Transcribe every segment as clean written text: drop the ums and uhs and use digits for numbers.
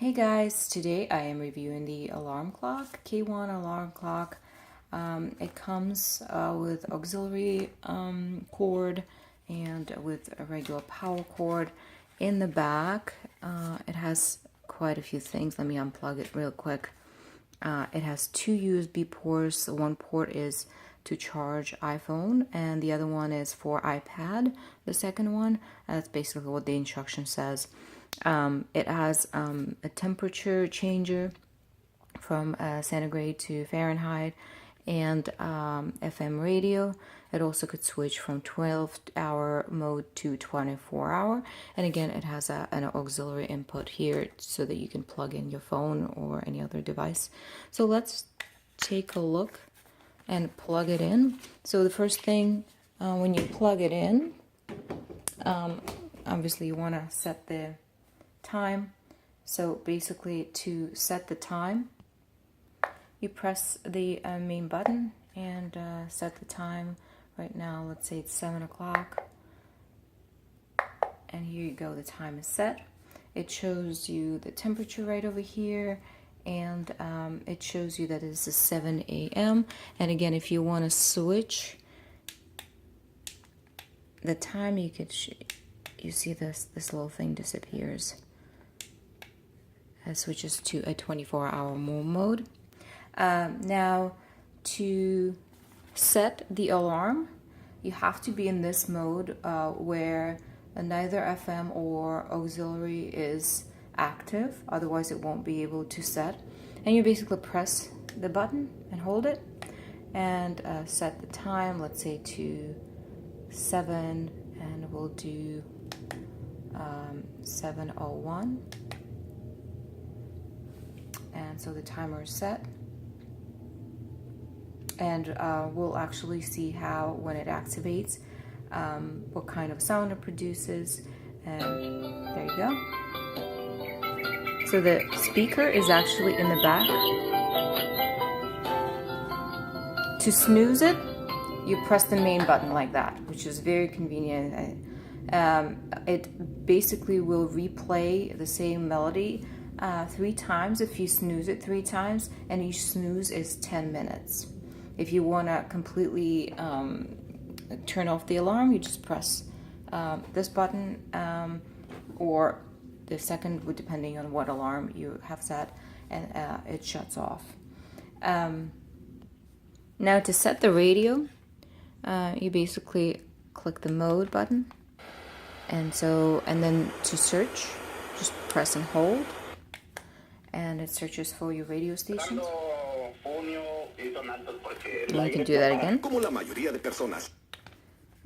Hey guys, today I am reviewing the alarm clock, K1 alarm clock. It comes with auxiliary cord and with a regular power cord. In the back, it has quite a few things. Let me unplug it real quick. It has two USB ports. One port is to charge iPhone and the other one is for iPad, the second one. That's basically what the instruction says. It has a temperature changer from centigrade to Fahrenheit and FM radio. It also could switch from 12-hour mode to 24-hour. And again, it has an auxiliary input here so that you can plug in your phone or any other device. So let's take a look and plug it in. So the first thing, when you plug it in, obviously you want to set the time. So basically, to set the time, you press the main button and set the time. Right now, let's say it's 7 o'clock, and here you go, the time is set. It shows you the temperature right over here, and it shows you that it's 7 a.m. and again, if you want to switch the time, you could you see this little thing disappears. It switches to a 24-hour mode. Now, to set the alarm, you have to be in this mode where neither FM or auxiliary is active, otherwise it won't be able to set. And you basically press the button and hold it and set the time, let's say to 7, and we'll do 7:01. And so the timer is set, and we'll actually see how, when it activates, what kind of sound it produces. And there you go. So the speaker is actually in the back. To snooze it, you press the main button like that, which is very convenient. It basically will replay the same melody 3 times if you snooze it 3 times, and each snooze is 10 minutes. If you want to completely turn off the alarm, you just press this button or the second, depending on what alarm you have set, and it shuts off. Now to set the radio, you basically click the mode button, and then to search, just press and hold, and it searches for your radio station. And you can do that again.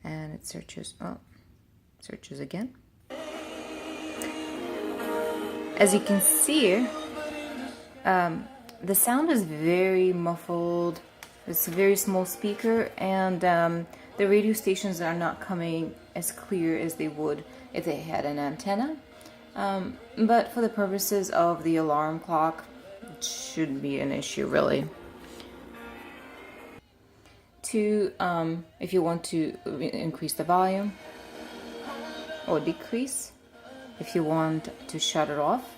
And it searches again. As you can see, the sound is very muffled. It's a very small speaker, and the radio stations are not coming as clear as they would if they had an antenna. But for the purposes of the alarm clock, it shouldn't be an issue really. If you want to increase the volume or decrease, if you want to shut it off,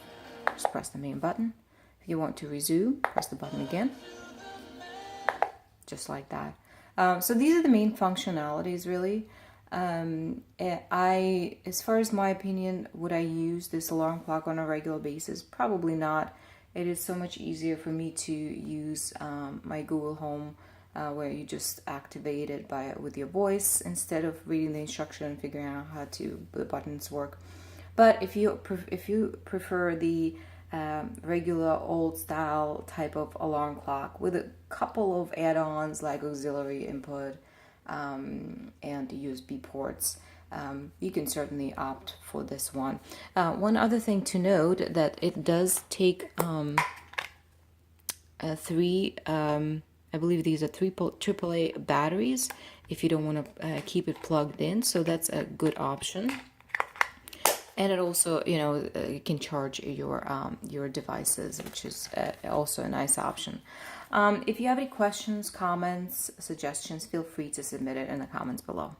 just press the main button. If you want to resume, press the button again, just like that. So these are the main functionalities really. As far as my opinion, would I use this alarm clock on a regular basis? Probably not. It is so much easier for me to use my Google Home, where you just activate it with your voice instead of reading the instruction and figuring out how the buttons work. But if you prefer the regular old style type of alarm clock with a couple of add-ons like auxiliary input and USB ports, you can certainly opt for this one. One other thing to note, that it does take 3, I believe these are 3 AAA batteries if you don't want to keep it plugged in, so that's a good option. And it also, you can charge your devices, which is also a nice option. If you have any questions, comments, suggestions, feel free to submit it in the comments below.